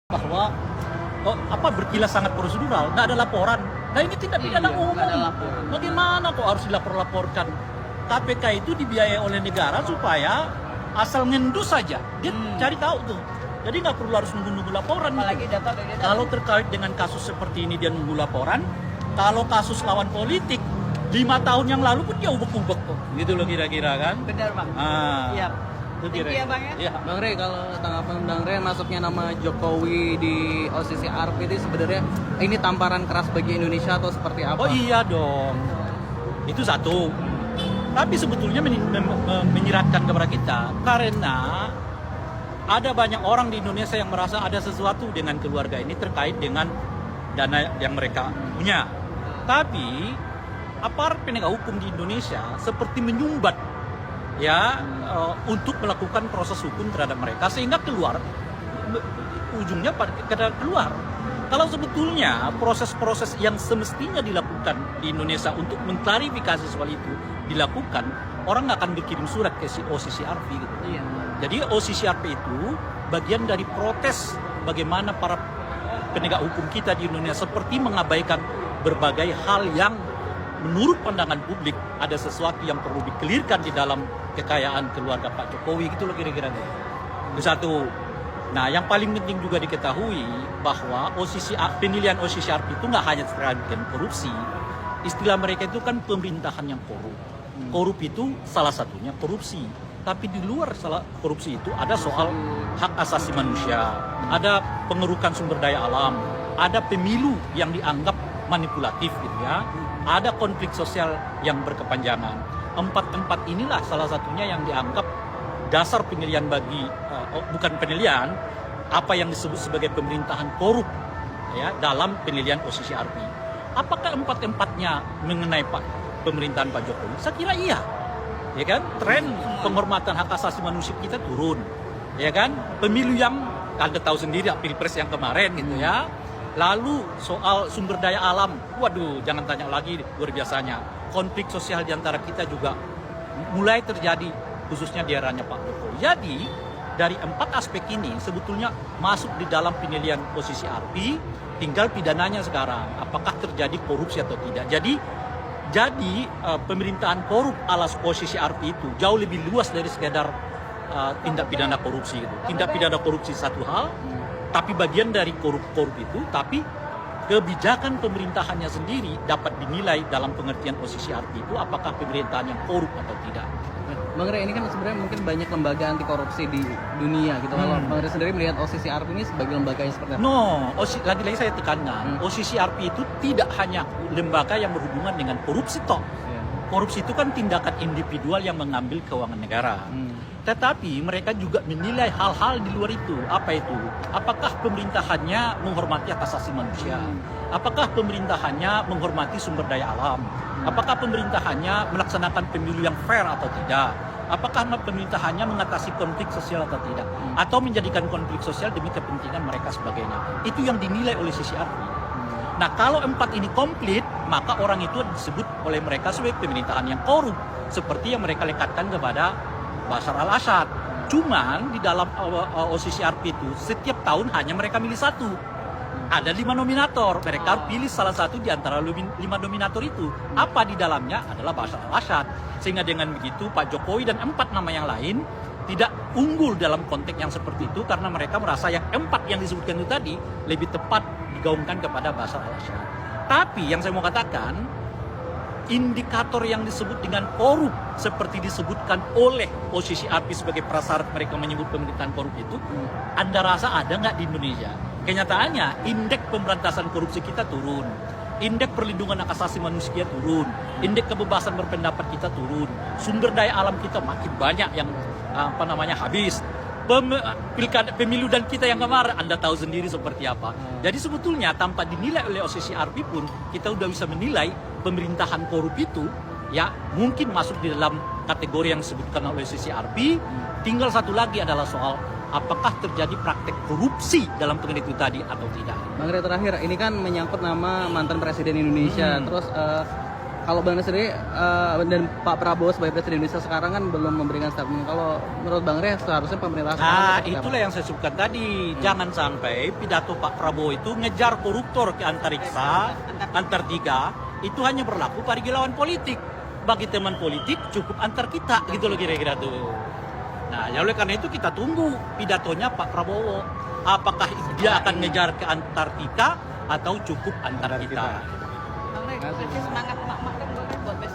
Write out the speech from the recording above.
bahwa berkilas sangat prosedural, nggak ada laporan. Nah ini tidak pidana umum. Bagaimana kok harus dilapor-laporkan? KPK itu dibiayai oleh negara supaya asal ngendus saja dia cari tahu tuh. Jadi nggak perlu harus nunggu laporan. Apalagi data. Kalau terkait dengan kasus seperti ini dia nunggu laporan. Kalau kasus lawan politik 5 tahun yang lalu pun dia ubek-ubek kok. Gitu loh kira-kira kan. Benar bang. Iya. Itu Thank you ya bang ya. Bang Rey, kalau tanggapan Bang Rey masuknya nama Jokowi di OCC ARP itu sebenarnya ini tamparan keras bagi Indonesia atau seperti apa? Oh iya dong. Itu satu. Tapi sebetulnya menyiratkan kepada kita karena ada banyak orang di Indonesia yang merasa ada sesuatu dengan keluarga ini terkait dengan dana yang mereka punya. Tapi aparat penegak hukum di Indonesia seperti menyumbat untuk melakukan proses hukum terhadap mereka sehingga ujungnya keluar. Kalau sebetulnya proses-proses yang semestinya dilakukan di Indonesia untuk mengklarifikasi soal itu dilakukan, orang nggak akan berkirim surat ke OCCRP gitu. Iya. Jadi OCCRP itu bagian dari protes bagaimana para penegak hukum kita di Indonesia seperti mengabaikan berbagai hal yang menurut pandangan publik ada sesuatu yang perlu dikelirkan di dalam kekayaan keluarga Pak Jokowi gitu loh kira-kira. Itu satu. Nah, yang paling penting juga diketahui bahwa penilaian OCCRP itu nggak hanya terkait dengan korupsi. Istilah mereka itu kan pemerintahan yang korup. Korup itu salah satunya korupsi. Tapi di luar korupsi itu ada soal hak asasi manusia, ada pengerukan sumber daya alam, ada pemilu yang dianggap manipulatif gitu ya, ada konflik sosial yang berkepanjangan. Empat inilah salah satunya yang dianggap dasar penilaian bukan penilaian, apa yang disebut sebagai pemerintahan korup ya dalam penilaian OCCRP. Apakah empat-empatnya mengenai pemerintahan Pak Jokowi? Saya kira iya. Ya kan? Tren penghormatan hak asasi manusia kita turun. Ya kan? Pemilu yang Anda tahu sendiri Pilpres yang kemarin gitu ya. Lalu soal sumber daya alam, waduh jangan tanya lagi luar biasanya. Konflik sosial di antara kita juga mulai terjadi khususnya di eranya Pak Jokowi. Jadi dari 4 aspek ini sebetulnya masuk di dalam penilaian posisi RP, tinggal pidananya sekarang. Apakah terjadi korupsi atau tidak. Jadi pemerintahan korup alas posisi RP itu jauh lebih luas dari sekedar tindak pidana korupsi itu. Tindak pidana korupsi satu hal, tapi bagian dari korup itu, tapi kebijakan pemerintahannya sendiri dapat dinilai dalam pengertian posisi RP itu apakah pemerintahan yang korup atau tidak. Bang Rey, ini kan sebenarnya mungkin banyak lembaga anti korupsi di dunia gitu. Kalau Bang Rey sendiri melihat OCCRP ini sebagai lembaga yang seperti apa? No, lagi-lagi saya tekankan, OCCRP itu tidak hanya lembaga yang berhubungan dengan korupsi toh. Korupsi itu kan tindakan individual yang mengambil keuangan negara. Tetapi mereka juga menilai hal-hal di luar itu. Apa itu? Apakah pemerintahannya menghormati hak asasi manusia? Apakah pemerintahannya menghormati sumber daya alam? Apakah pemerintahannya melaksanakan pemilu yang fair atau tidak? Apakah pemerintahannya mengatasi konflik sosial atau tidak? Atau menjadikan konflik sosial demi kepentingan mereka sebagainya? Itu yang dinilai oleh CCRP. Nah, kalau 4 ini komplit, maka orang itu disebut oleh mereka sebagai pemerintahan yang korup. Seperti yang mereka lekatkan kepada Bashar al-Assad. Cuman di dalam OCCRP itu setiap tahun hanya mereka milih satu. Ada 5 nominator. Mereka pilih salah satu di antara 5 nominator itu. Apa di dalamnya adalah Bashar al-Assad. Sehingga dengan begitu Pak Jokowi dan 4 nama yang lain tidak unggul dalam konteks yang seperti itu karena mereka merasa yang 4 yang disebutkan itu tadi lebih tepat digaungkan kepada Bashar al-Assad. Tapi yang saya mau katakan, indikator yang disebut dengan korup seperti disebutkan oleh OCCRP sebagai prasyarat mereka menyebut pemerintahan korup itu, Anda rasa ada nggak di Indonesia? Kenyataannya indeks pemberantasan korupsi kita turun, indeks perlindungan hak asasi manusia turun, indeks kebebasan berpendapat kita turun, sumber daya alam kita makin banyak yang habis. Pemilu dan kita yang kemarin Anda tahu sendiri seperti apa. Jadi sebetulnya tanpa dinilai oleh OCCRP pun kita udah bisa menilai pemerintahan korup itu ya mungkin masuk di dalam kategori yang disebutkan oleh OCCRP. Tinggal satu lagi adalah soal apakah terjadi praktek korupsi dalam penelitian itu tadi atau tidak. Bang Rey, terakhir ini kan menyangkut nama mantan presiden Indonesia. Terus Kalau Bang Rey sendiri dan Pak Prabowo sebagai Presiden Indonesia sekarang kan belum memberikan statement. Kalau menurut Bang Rey seharusnya pemerintah sekarang Nah, seperti itulah apa? yang saya sebutkan tadi. Jangan sampai pidato Pak Prabowo itu ngejar koruptor ke Antartika, itu hanya berlaku bagi lawan politik. Bagi teman politik cukup antar kita, gitu loh kira-kira tuh. Nah, ya oleh karena itu kita tunggu pidatonya Pak Prabowo. Apakah dia akan ngejar ke Antartika atau cukup antar kita? Bang Rey, kasih semangat emak-emak dong Bang Rey buat besok.